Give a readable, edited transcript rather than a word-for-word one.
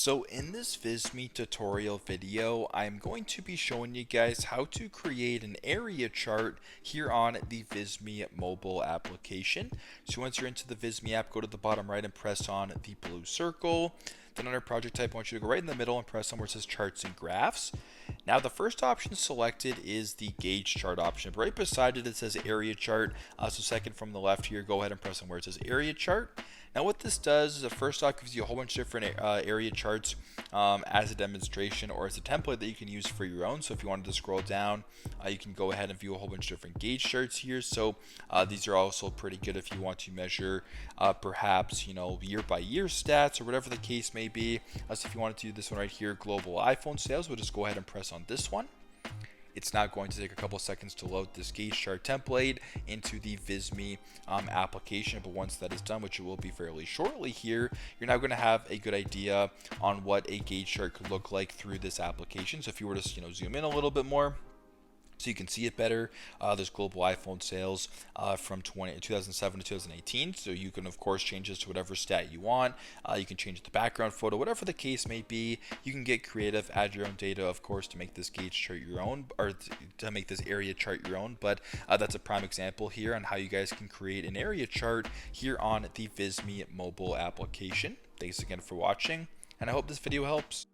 So in this Visme tutorial video, I'm going to be showing you guys how to create an area chart here on the Visme mobile application. So once you're into the Visme app, go to the bottom right and press on the blue circle. Then under project type, I want you to go right in the middle and press on where it says charts and graphs. Now the first option selected is the gauge chart option. But right beside it, it says area chart. So second from the left here, go ahead and press on where it says area chart. Now what this does is it first off gives you a whole bunch of different area charts as a demonstration or as a template that you can use for your own. So if you wanted to scroll down, you can go ahead and view a whole bunch of different gauge charts here. So these are also pretty good if you want to measure perhaps year by year stats or whatever the case may be. So if you wanted to do this one right here, global iPhone sales, we'll just go ahead and press on this one. It's now going to take a couple seconds to load this gauge chart template into the Visme application, but once that is done, which it will be fairly shortly here, you're now going to have a good idea on what a gauge chart could look like through this application. So if you were to zoom in a little bit more, so you can see it better. There's global iPhone sales from 2007 to 2018. So you can, of course, change this to whatever stat you want. You can change the background photo, whatever the case may be. You can get creative, add your own data, of course, to make this gauge chart your own, or to make this area chart your own. But that's a prime example here on how you guys can create an area chart here on the Visme mobile application. Thanks again for watching, and I hope this video helps.